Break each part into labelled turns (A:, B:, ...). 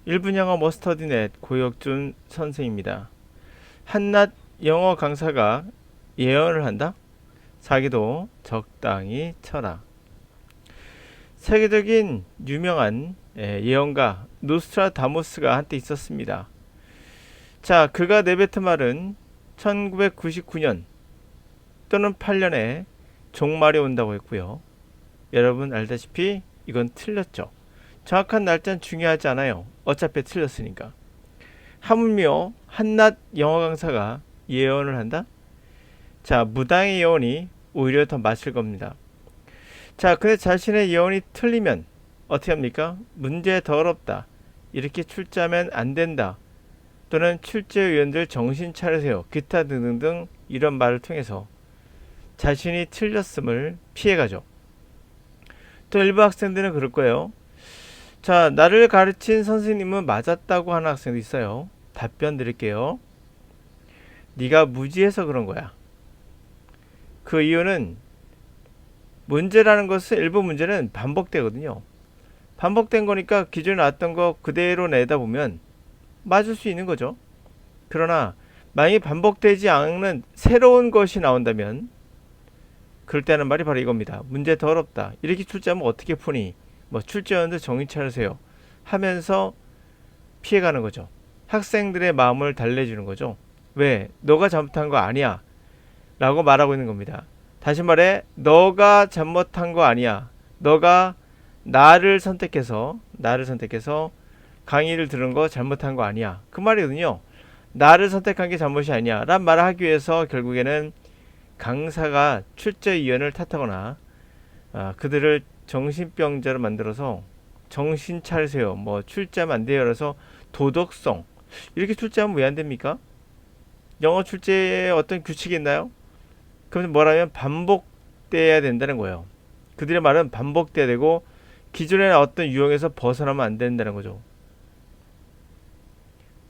A: 1분 영어 머스터디넷 고혁준 선생입니다. 한낱 영어 강사가 예언을 한다? 자기도 적당히 쳐라. 세계적인 유명한 예언가 노스트라다무스가 한때 있었습니다. 자, 그가 내뱉은 말은 1999년 또는 8년에 종말이 온다고 했고요. 여러분 알다시피 이건 틀렸죠. 정확한 날짜는 중요하지 않아요. 어차피 틀렸으니까. 하물며 한낱 영어 강사가 예언을 한다? 자, 무당의 예언이 오히려 더 맞을 겁니다. 자, 근데 자신의 예언이 틀리면 어떻게 합니까? 문제 더 어렵다. 이렇게 출제하면 안 된다. 또는 출제위원들 정신 차리세요. 기타 등등등 이런 말을 통해서 자신이 틀렸음을 피해가죠. 또 일부 학생들은 그럴 거예요. 자, 나를 가르친 선생님은 맞았다고 하는 학생도 있어요. 답변 드릴게요. 네가 무지해서 그런 거야. 그 이유는 문제라는 것은 일부 문제는 반복되거든요. 반복된 거니까 기존에 나왔던 거 그대로 내다 보면 맞을 수 있는 거죠. 그러나 만약에 반복되지 않는 새로운 것이 나온다면 그럴 때 하는 말이 바로 이겁니다. 문제 더 어렵다. 이렇게 출제하면 어떻게 푸니? 뭐 출제원들 정신 차리세요. 하면서 피해가는 거죠. 학생들의 마음을 달래주는 거죠. 왜? 너가 잘못한 거 아니야. 라고 말하고 있는 겁니다. 다시 말해, 너가 잘못한 거 아니야. 너가 나를 선택해서 강의를 들은 거 잘못한 거 아니야. 그 말이거든요. 나를 선택한 게 잘못이 아니야. 란 말을 하기 위해서 결국에는 강사가 출제위원을 탓하거나 그들을 정신병자로 만들어서 정신 차리세요. 뭐 출제하면 안 돼요. 그래서 도덕성 이렇게 출제하면 왜 안 됩니까? 영어 출제에 어떤 규칙이 있나요? 그럼 뭐라면 반복돼야 된다는 거예요. 그들의 말은 반복돼야 되고 기존의 어떤 유형에서 벗어나면 안 된다는 거죠.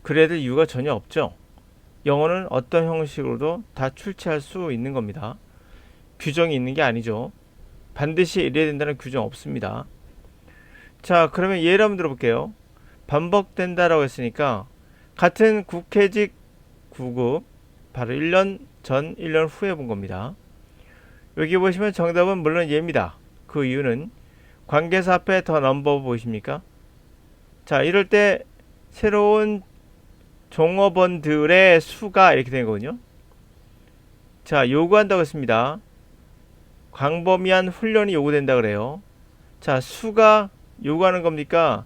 A: 그래야 될 이유가 전혀 없죠. 영어는 어떤 형식으로도 다 출제할 수 있는 겁니다. 규정이 있는 게 아니죠. 반드시 이래야 된다는 규정 없습니다. 자, 그러면 예를 한번 들어볼게요. 반복된다라고 했으니까 같은 국회직 9급 바로 1년 전, 1년 후에 본 겁니다. 여기 보시면 정답은 물론 예입니다. 그 이유는 관계사 앞에 더 넘버 보이십니까? 자, 이럴 때 새로운 종업원들의 수가 이렇게 되는 거거든요. 자, 요구한다고 했습니다. 광범위한 훈련이 요구된다 그래요. 자, 수가 요구하는 겁니까?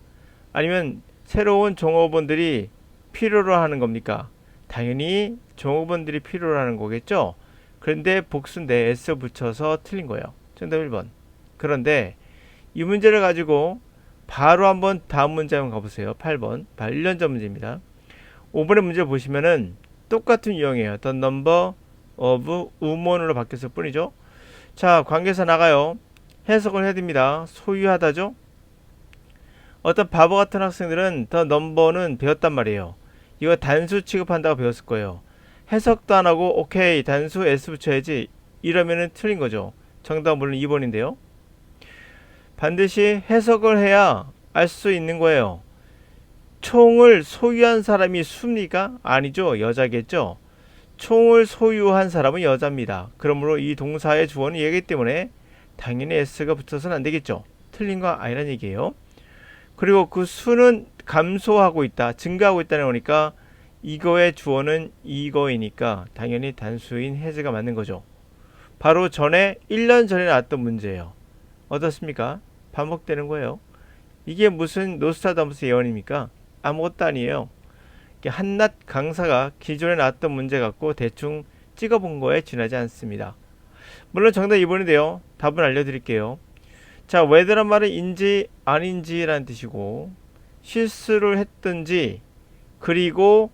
A: 아니면 새로운 종업원들이 필요로 하는 겁니까? 당연히 종업원들이 필요로 하는 거겠죠? 그런데 복수인데 S 붙여서 틀린 거예요. 정답 1번. 그런데 이 문제를 가지고 바로 한번 다음 문제 한번 가보세요. 8번. 1년 전 문제입니다. 5번의 문제 보시면은 똑같은 유형이에요. The number of woman으로 바뀌었을 뿐이죠. 자, 관계사 나가요. 해석을 해야 됩니다. 소유하다죠. 어떤 바보 같은 학생들은 the number는 배웠단 말이에요. 이거 단수 취급한다고 배웠을 거예요. 해석도 안 하고 오케이 단수 S 붙여야지 이러면은 틀린 거죠. 정답은 물론 2번인데요. 반드시 해석을 해야 알 수 있는 거예요. 총을 소유한 사람이 수입니까? 아니죠. 여자겠죠. 총을 소유한 사람은 여자입니다. 그러므로 이 동사의 주어는 얘기 때문에 당연히 S가 붙어서는 안 되겠죠. 틀린 거 아니란 얘기예요. 그리고 그 수는 감소하고 있다, 증가하고 있다는 거니까 이거의 주어는 이거이니까 당연히 단수인 has가 맞는 거죠. 바로 전에 1년 전에 나왔던 문제예요. 어떻습니까? 반복되는 거예요. 이게 무슨 노스트라다무스 예언입니까? 아무것도 아니에요. 한낱 강사가 기존에 나왔던 문제 갖고 대충 찍어본 거에 지나지 않습니다. 물론 정답 2번인데요. 답은 알려드릴게요. 자, whether란 말은 인지 아닌지라는 뜻이고 실수를 했든지 그리고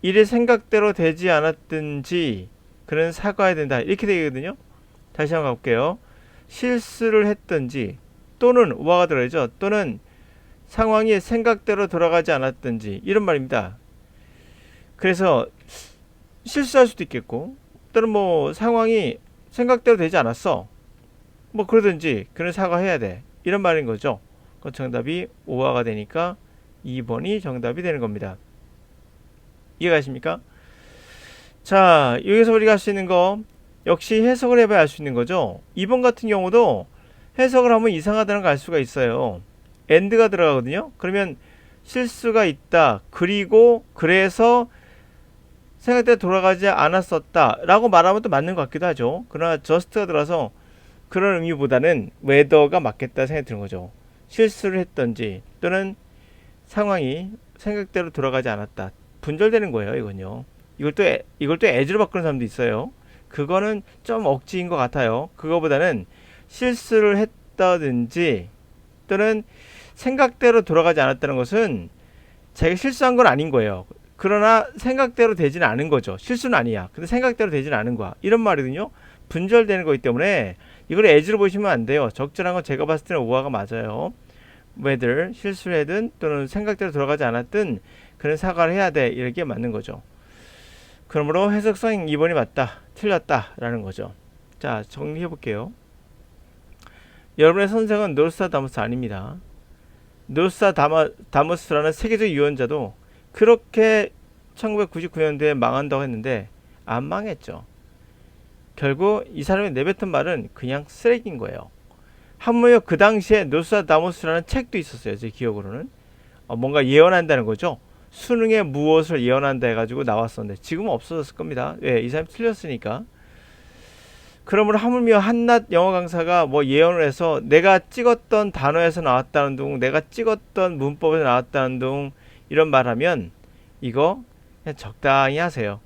A: 일이 생각대로 되지 않았든지 그는 사과해야 된다 이렇게 되거든요. 다시 한번 가볼게요. 실수를 했든지 또는 우화가 들어야죠. 또는 상황이 생각대로 돌아가지 않았든지 이런 말입니다. 그래서 실수할 수도 있겠고 또는 뭐 상황이 생각대로 되지 않았어. 뭐 그러든지 그는 사과해야 돼. 이런 말인 거죠. 그 정답이 오화가 되니까 2번이 정답이 되는 겁니다. 이해가십니까? 자, 여기서 우리가 할 수 있는 거 역시 해석을 해봐야 알 수 있는 거죠. 2번 같은 경우도 해석을 하면 이상하다는 걸 알 수가 있어요. and가 들어가거든요. 그러면 실수가 있다. 그리고 그래서 생각대로 돌아가지 않았었다 라고 말하면 또 맞는 것 같기도 하죠. 그러나 just가 들어서 그런 의미보다는 whether가 맞겠다 생각이 드는 거죠. 실수를 했던지 또는 상황이 생각대로 돌아가지 않았다. 분절되는 거예요, 이건요. 이걸 또 as로 바꾸는 사람도 있어요. 그거는 좀 억지인 것 같아요. 그거보다는 실수를 했다든지 또는 생각대로 돌아가지 않았다는 것은 자기가 실수한 건 아닌 거예요. 그러나 생각대로 되지는 않은 거죠. 실수는 아니야. 근데 생각대로 되지는 않은 거야. 이런 말이거든요. 분절되는 거기 때문에 이걸 as로 보시면 안 돼요. 적절한 건 제가 봤을 때는 오화가 맞아요. whether 실수를 했든 또는 생각대로 돌아가지 않았든 그런 사과를 해야 돼. 이렇게 맞는 거죠. 그러므로 해석상 2번이 맞다. 틀렸다. 라는 거죠. 자, 정리해 볼게요. 여러분의 선생은 노스트라다무스 아닙니다. 노스트라다무스라는 세계적 유언자도 그렇게 1999년도에 망한다고 했는데 안 망했죠. 결국 이 사람이 내뱉은 말은 그냥 쓰레기인 거예요. 하물며 그 당시에 노스트라다무스라는 책도 있었어요. 제 기억으로는. 뭔가 예언한다는 거죠. 수능에 무엇을 예언한다 해가지고 나왔었는데 지금은 없어졌을 겁니다. 예, 이 사람이 틀렸으니까. 그러므로 하물며 한낱 영어 강사가 뭐 예언을 해서 내가 찍었던 단어에서 나왔다는 둥, 내가 찍었던 문법에서 나왔다는 둥 이런 말하면 이거 그냥 적당히 하세요.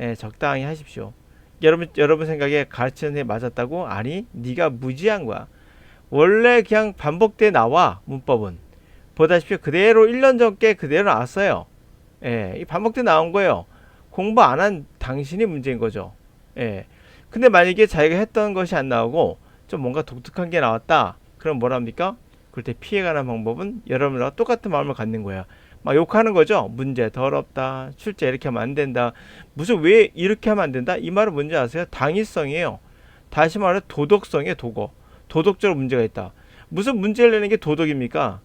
A: 예, 적당히 하십시오. 여러분 생각에 가르치는 애 맞았다고? 아니, 네가 무지한 거야. 원래 그냥 반복돼 나와 문법은. 보다시피 그대로 1년 전께 그대로 나왔어요. 예, 이 반복돼 나온 거예요. 공부 안 한 당신이 문제인 거죠. 예. 근데 만약에 자기가 했던 것이 안 나오고 좀 뭔가 독특한 게 나왔다. 그럼 뭐랍니까? 그럴 때 피해가는 방법은 여러분과 똑같은 마음을 갖는 거야. 막 욕하는 거죠. 문제 더럽다. 출제 이렇게 하면 안 된다. 무슨 왜 이렇게 하면 안 된다? 이 말은 뭔지 아세요? 당위성이에요. 다시 말해 도덕성이에요. 도덕적으로 문제가 있다. 무슨 문제를 내는 게 도덕입니까?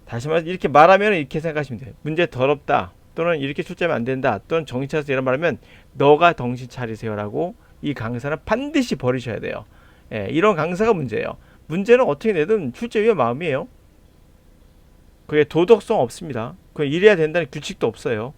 A: 다시 말해 이렇게 말하면 이렇게 생각하시면 돼요. 문제 더럽다. 또는 이렇게 출제하면 안 된다. 또는 정신 차려서 이런 말하면 너가 정신 차리세요라고 이 강사는 반드시 버리셔야 돼요. 예, 이런 강사가 문제예요. 문제는 어떻게 내든 출제 위의 마음이에요. 그게 도덕성 없습니다. 그 이래야 된다는 규칙도 없어요.